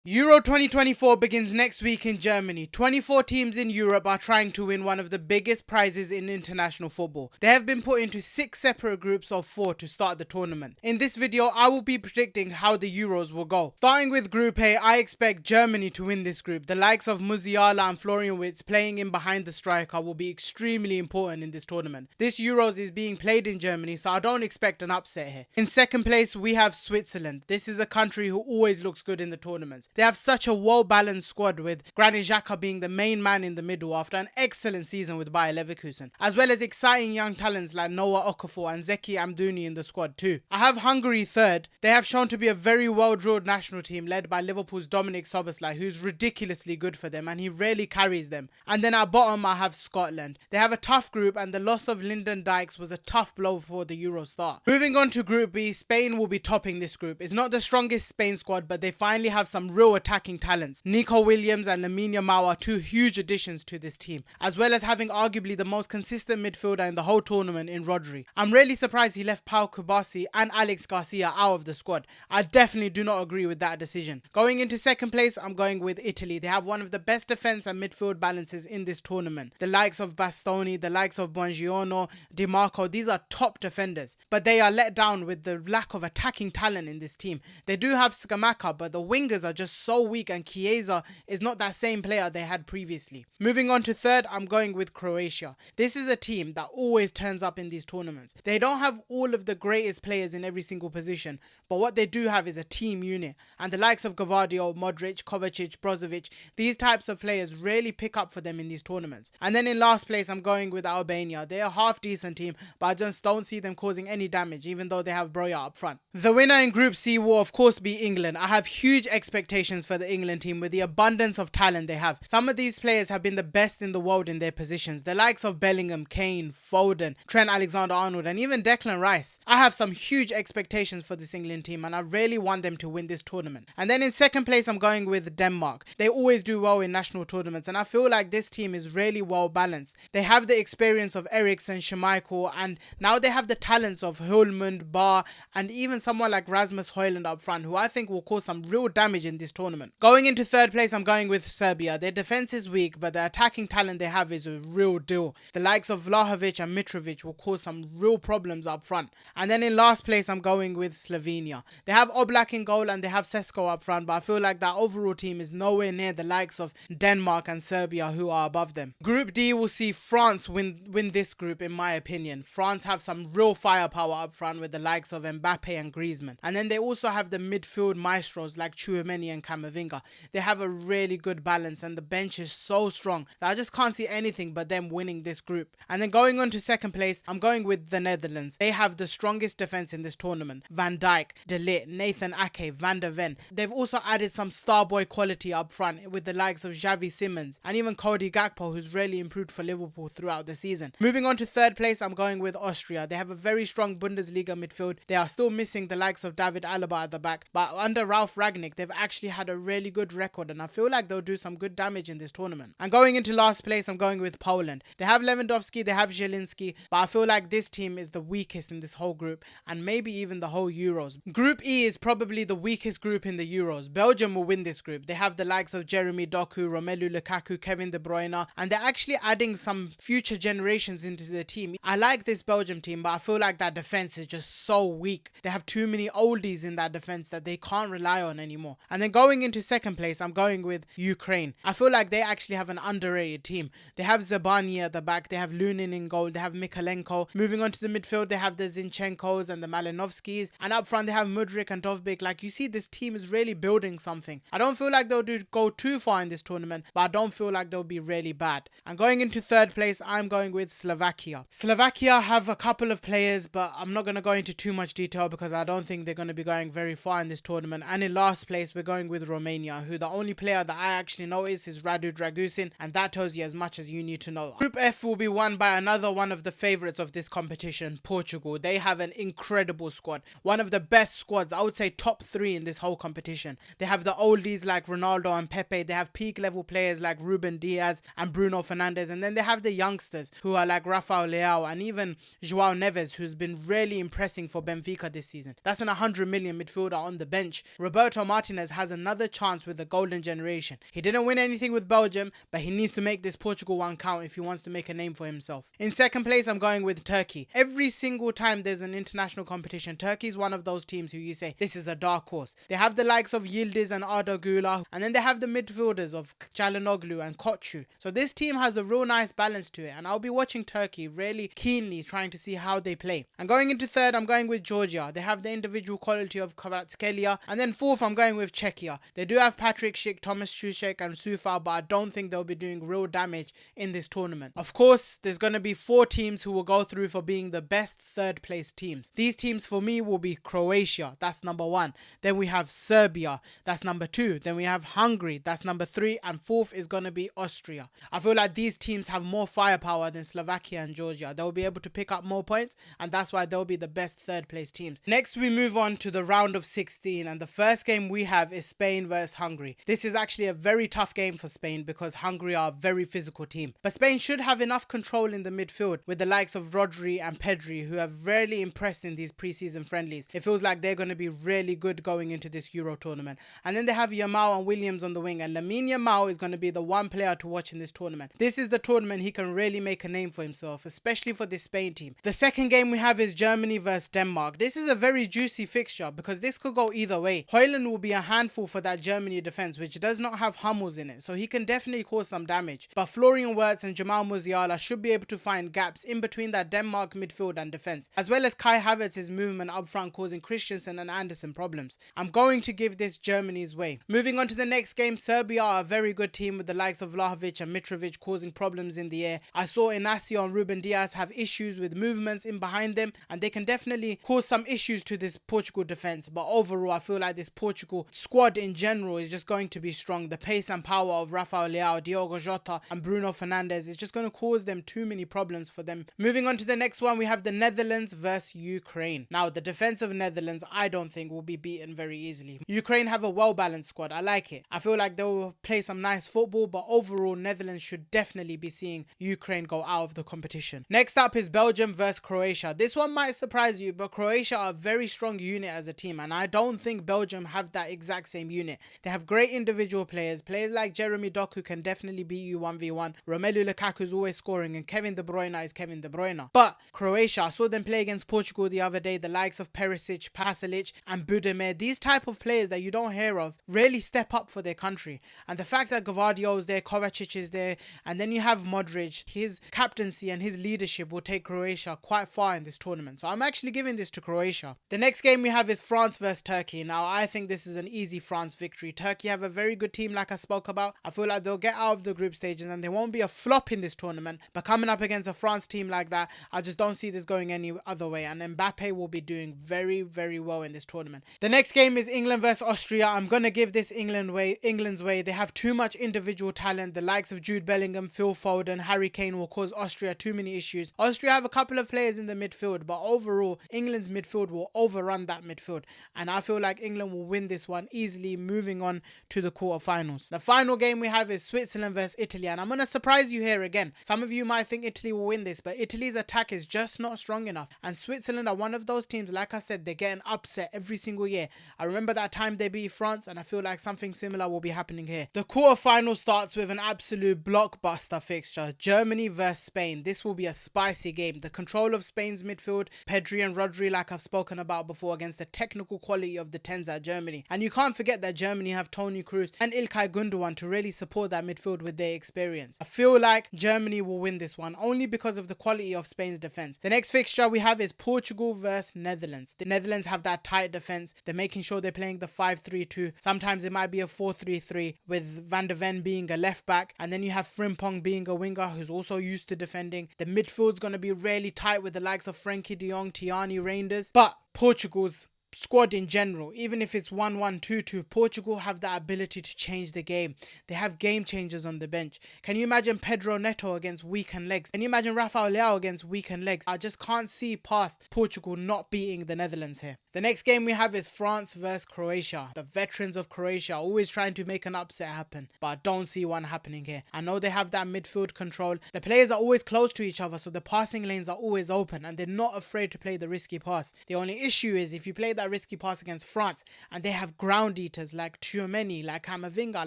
Euro 2024 begins next week in Germany. 24 teams in Europe are trying to win one of the biggest prizes in international football. They have been put into 6 separate groups of 4 to start the tournament. In this video, I will be predicting how the Euros will go. Starting with Group A, I expect Germany to win this group. The likes of Musiala and Florian Wirtz playing in behind the striker will be extremely important in this tournament. This Euros is being played in Germany, so I don't expect an upset here. In second place, we have Switzerland. This is a country who always looks good in the tournaments. They have such a well-balanced squad, with Granit Xhaka being the main man in the middle after an excellent season with Bayer Leverkusen, as well as exciting young talents like Noah Okafor and Zeki Amdouni in the squad too. I have Hungary third. They have shown to be a very well-drilled national team led by Liverpool's Dominic Szoboszlai, who's ridiculously good for them and he rarely carries them. And then at bottom I have Scotland. They have a tough group and the loss of Lyndon Dykes was a tough blow before the Euro start. Moving on to Group B, Spain will be topping this group. It's not the strongest Spain squad, but they finally have some real attacking talents. Nico Williams and Lamine Yamal are two huge additions to this team, as well as having arguably the most consistent midfielder in the whole tournament in Rodri. I'm really surprised he left Pau Kubasi and Alex Garcia out of the squad. I definitely do not agree with that decision. Going into second place, I'm going with Italy. They have one of the best defense and midfield balances in this tournament. The likes of Bastoni, the likes of Buongiorno, Di Marco, these are top defenders, but they are let down with the lack of attacking talent in this team. They do have Scamacca, but the wingers are just so weak and Chiesa is not that same player they had previously. Moving on to third, I'm going with Croatia. This is a team that always turns up in these tournaments. They don't have all of the greatest players in every single position, but what they do have is a team unit, and the likes of Gvardiol, Modric, Kovacic, Brozovic, these types of players really pick up for them in these tournaments. And then in last place, I'm going with Albania. They're a half decent team, but I just don't see them causing any damage, even though they have Broja up front. The winner in Group C will of course be England. I have huge expectations for the England team with the abundance of talent they have. Some of these players have been the best in the world in their positions. The likes of Bellingham, Kane, Foden, Trent Alexander-Arnold and even Declan Rice. I have some huge expectations for this England team and I really want them to win this tournament. And then in second place, I'm going with Denmark. They always do well in national tournaments and I feel like this team is really well balanced. They have the experience of Eriksen, Schmeichel, and now they have the talents of Hulmund, Bar, and even someone like Rasmus Højlund up front, who I think will cause some real damage in this tournament. Going into third place, I'm going with Serbia. Their defense is weak, but the attacking talent they have is a real deal. The likes of Vlahovic and Mitrovic will cause some real problems up front. And then in last place, I'm going with Slovenia. They have Oblak in goal and they have Sesko up front, but I feel like that overall team is nowhere near the likes of Denmark and Serbia, who are above them. Group D will see France win this group, in my opinion. France have some real firepower up front with the likes of Mbappe and Griezmann. And then they also have the midfield maestros like Tchouameni and Camavinga. They have a really good balance and the bench is so strong that I just can't see anything but them winning this group. And then going on to second place, I'm going with the Netherlands. They have the strongest defense in this tournament. Van Dijk, De Ligt, Nathan Ake, Van der Ven. They've also added some star boy quality up front with the likes of Xavi Simons and even Cody Gakpo, who's really improved for Liverpool throughout the season. Moving on to third place, I'm going with Austria. They have a very strong Bundesliga midfield. They are still missing the likes of David Alaba at the back, but under Ralf Rangnick, they've actually had a really good record and I feel like they'll do some good damage in this tournament. And going into last place, I'm going with Poland. They have Lewandowski, they have Zielinski, but I feel like this team is the weakest in this whole group and maybe even the whole Euros. Group E is probably the weakest group in the Euros. Belgium will win this group. They have the likes of Jeremy Doku, Romelu Lukaku, Kevin De Bruyne, and they're actually adding some future generations into the team. I like this Belgium team, but I feel like that defense is just so weak. They have too many oldies in that defense that they can't rely on anymore. And then going into second place, I'm going with Ukraine. I feel like they actually have an underrated team. They have Zabani at the back, they have Lunin in goal, they have Mikalenko. Moving on to the midfield, they have the Zinchenkos and the Malinovskis, and up front they have Mudryk and Dovbyk. Like, you see, this team is really building something. I don't feel like they'll go too far in this tournament, but I don't feel like they'll be really bad. And going into third place, I'm going with Slovakia. Slovakia have a couple of players, but I'm not going to go into too much detail because I don't think they're going to be going very far in this tournament. And in last place, we're going with Romania, who the only player that I actually know is Radu Dragusin, and that tells you as much as you need to know. Group F will be won by another one of the favourites of this competition, Portugal. They have an incredible squad. One of the best squads, I would say top 3 in this whole competition. They have the oldies like Ronaldo and Pepe. They have peak level players like Ruben Diaz and Bruno Fernandes. And then they have the youngsters who are like Rafael Leao and even Joao Neves, who's been really impressing for Benfica this season. That's an 100 million midfielder on the bench. Roberto Martinez has has another chance with the golden generation. He didn't win anything with Belgium, but he needs to make this Portugal one count if he wants to make a name for himself. In second place, I'm going with Turkey. Every single time there's an international competition, Turkey is one of those teams who you say, this is a dark horse. They have the likes of Yildiz and Arda Güler, and then they have the midfielders of Çalhanoğlu and Koçu. So this team has a real nice balance to it, and I'll be watching Turkey really keenly, trying to see how they play. And going into third, I'm going with Georgia. They have the individual quality of Kvaratskhelia. And then fourth, I'm going with Czechia. They do have Patrick Schick, Thomas Souček and Soufal, but I don't think they'll be doing real damage in this tournament. Of course, there's going to be 4 teams who will go through for being the best third place teams. These teams for me will be Croatia, that's number 1. Then we have Serbia, that's number 2. Then we have Hungary, that's number 3. And fourth is going to be Austria. I feel like these teams have more firepower than Slovakia and Georgia. They'll be able to pick up more points, and that's why they'll be the best third place teams. Next, we move on to the round of 16, and the first game we have is Spain versus Hungary. This is actually a very tough game for Spain because Hungary are a very physical team. But Spain should have enough control in the midfield with the likes of Rodri and Pedri, who have rarely impressed in these preseason friendlies. It feels like they're going to be really good going into this Euro tournament. And then they have Yamal and Williams on the wing, and Lamine Yamal is going to be the one player to watch in this tournament. This is the tournament he can really make a name for himself, especially for this Spain team. The second game we have is Germany versus Denmark. This is a very juicy fixture because this could go either way. Højlund will be a handful for that Germany defense, which does not have Hummels in it, so he can definitely cause some damage. But Florian Wirtz and Jamal Musiala should be able to find gaps in between that Denmark midfield and defense, as well as Kai Havertz's movement up front causing Christensen and Anderson problems. I'm going to give this Germany's way. Moving on to the next game, Serbia are a very good team with the likes of Vlahovic and Mitrovic causing problems in the air. I saw Inacio and Ruben Diaz have issues with movements in behind them, and they can definitely cause some issues to this Portugal defense. But overall, I feel like this Portugal squad in general is just going to be strong. The pace and power of Rafael Leao, Diogo Jota and Bruno Fernandes is just going to cause them too many problems for them. Moving on to the next one, we have the Netherlands versus Ukraine. Now, the defense of Netherlands, I don't think will be beaten very easily. Ukraine have a well-balanced squad. I like it. I feel like they'll play some nice football, but overall, Netherlands should definitely be seeing Ukraine go out of the competition. Next up is Belgium versus Croatia. This one might surprise you, but Croatia are a very strong unit as a team, and I don't think Belgium have that exact same unit. They have great individual players like Jeremy Doku can definitely beat you 1v1. Romelu Lukaku is always scoring, and Kevin De Bruyne is Kevin De Bruyne. But Croatia, I saw them play against Portugal the other day, the likes of Perisic, Pasalic and Budimir. These type of players that you don't hear of really step up for their country. And the fact that Gvardiol is there, Kovacic is there, and then you have Modric, his captaincy and his leadership will take Croatia quite far in this tournament. So I'm actually giving this to Croatia. The next game we have is France versus Turkey. Now, I think this is an easy France victory. Turkey have a very good team like I spoke about. I feel like they'll get out of the group stages and they won't be a flop in this tournament. But coming up against a France team like that, I just don't see this going any other way. And Mbappe will be doing very, very well in this tournament. The next game is England versus Austria. I'm going to give this England's way. They have too much individual talent. The likes of Jude Bellingham, Phil Foden, Harry Kane will cause Austria too many issues. Austria have a couple of players in the midfield, but overall, England's midfield will overrun that midfield. And I feel like England will win this one easily, moving on to the quarterfinals. The final game we have is Switzerland versus Italy, and I'm going to surprise you here again. Some of you might think Italy will win this, but Italy's attack is just not strong enough. And Switzerland are one of those teams, like I said, they get an upset every single year. I remember that time they beat France, and I feel like something similar will be happening here. The quarterfinal starts with an absolute blockbuster fixture. Germany versus Spain. This will be a spicy game. The control of Spain's midfield, Pedri and Rodri, like I've spoken about before, against the technical quality of the 10s at Germany. And you can't forget that Germany have Toni Kroos and İlkay Gündoğan to really support that midfield with their experience. I feel like Germany will win this one only because of the quality of Spain's defense. The next fixture we have is Portugal versus Netherlands. The Netherlands have that tight defense. They're making sure they're playing the 5-3-2. Sometimes it might be a 4-3-3 with Van de Ven being a left back, and then you have Frimpong being a winger who's also used to defending. The midfield's going to be really tight with the likes of Frenkie de Jong, Tiani Reinders, but Portugal's squad in general, even if it's 1-1, 2-2, Portugal have that ability to change the game. They have game changers on the bench. Can you imagine Pedro Neto against weakened legs? Can you imagine Rafael Leao against weakened legs? I just can't see past Portugal not beating the Netherlands here. The next game we have is France versus Croatia. The veterans of Croatia are always trying to make an upset happen, but I don't see one happening here. I know they have that midfield control. The players are always close to each other, so the passing lanes are always open and they're not afraid to play the risky pass. The only issue is if you play that risky pass against France and they have ground eaters like Tchouaméni, like Camavinga,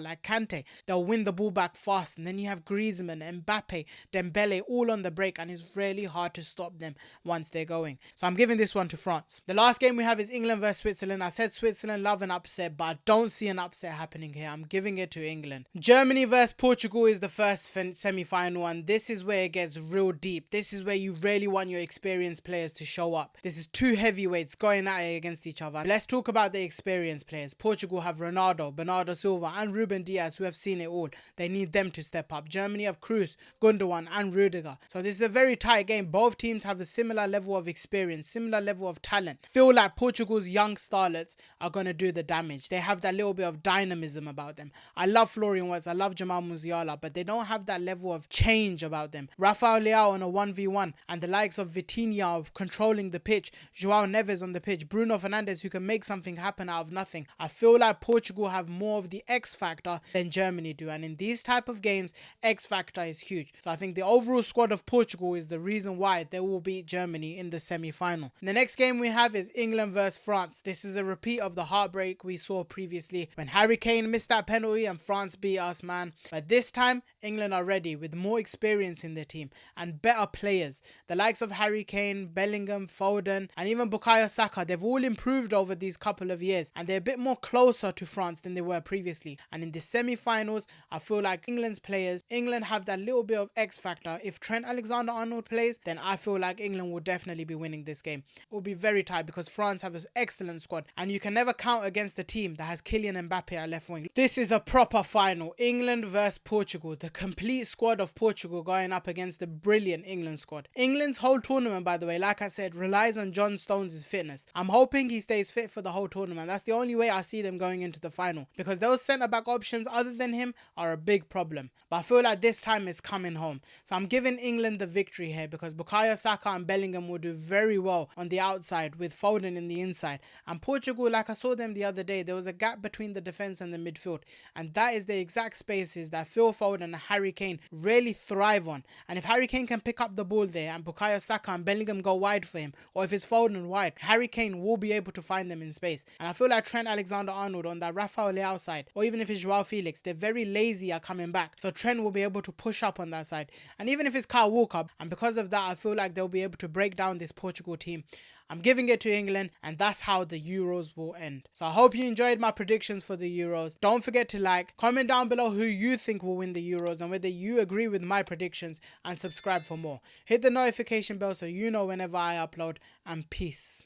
like Kante, they'll win the ball back fast. And then you have Griezmann, Mbappe, Dembele all on the break, and it's really hard to stop them once they're going. So I'm giving this one to France. The last game we have is England versus Switzerland. I said Switzerland love an upset, but I don't see an upset happening here. I'm giving it to England. Germany versus Portugal is the first semi-final, and this is where it gets real deep. This is where you really want your experienced players to show up. This is two heavyweights going at it against each other. Let's talk about the experienced players. Portugal have Ronaldo, Bernardo Silva and Ruben Dias, who have seen it all. They need them to step up. Germany have Kroos, Gundogan and Rudiger. So this is a very tight game. Both teams have a similar level of experience, similar level of talent. Feel like Portugal's young starlets are going to do the damage. They have that little bit of dynamism about them. I love Florian Wirtz, I love Jamal Musiala, but they don't have that level of change about them. Rafael Leao on a 1v1 and the likes of Vitinha controlling the pitch, Joao Neves on the pitch, Bruno Fernandes who can make something happen out of nothing. I feel like Portugal have more of the X factor than Germany do, and in these type of games, X factor is huge. So I think the overall squad of Portugal is the reason why they will beat Germany in the semi-final. The next game we have is England versus France. This is a repeat of the heartbreak we saw previously when Harry Kane missed that penalty and France beat us, man. But this time, England are ready with more experience in their team and better players. The likes of Harry Kane, Bellingham, Foden and even Bukayo Saka, they've all improved over these couple of years and they're a bit more closer to France than they were previously. And in the semi-finals, I feel like England's players, England have that little bit of X factor. If Trent Alexander-Arnold plays, then I feel like England will definitely be winning this game. It will be very tight because France have an excellent squad and you can never count against a team that has Kylian Mbappe at left wing. This is a proper final. England versus Portugal. The complete squad of Portugal going up against the brilliant England squad. England's whole tournament, by the way, like I said, relies on John Stones' fitness. I'm hoping he stays fit for the whole tournament. That's the only way I see them going into the final because those centre-back options other than him are a big problem. But I feel like this time it's coming home. So I'm giving England the victory here because Bukayo Saka and Bellingham will do very well on the outside with Foden in the inside. And Portugal, like I saw them the other day, there was a gap between the defence and the midfield. And that is the exact spaces that Phil Foden and Harry Kane really thrive on. And if Harry Kane can pick up the ball there and Bukayo Saka and Bellingham go wide for him, or if it's Foden wide, Harry Kane will be able to find them in space. And I feel like Trent Alexander-Arnold on that Rafael Leao side, or even if it's Joao Felix, they're very lazy at coming back. So Trent will be able to push up on that side. And even if it's Kyle Walker, and because of that, I feel like they'll be able to break down this Portugal team. I'm giving it to England, and that's how the Euros will end. So I hope you enjoyed my predictions for the Euros. Don't forget to like, comment down below who you think will win the Euros and whether you agree with my predictions, and subscribe for more. Hit the notification bell so you know whenever I upload, and peace.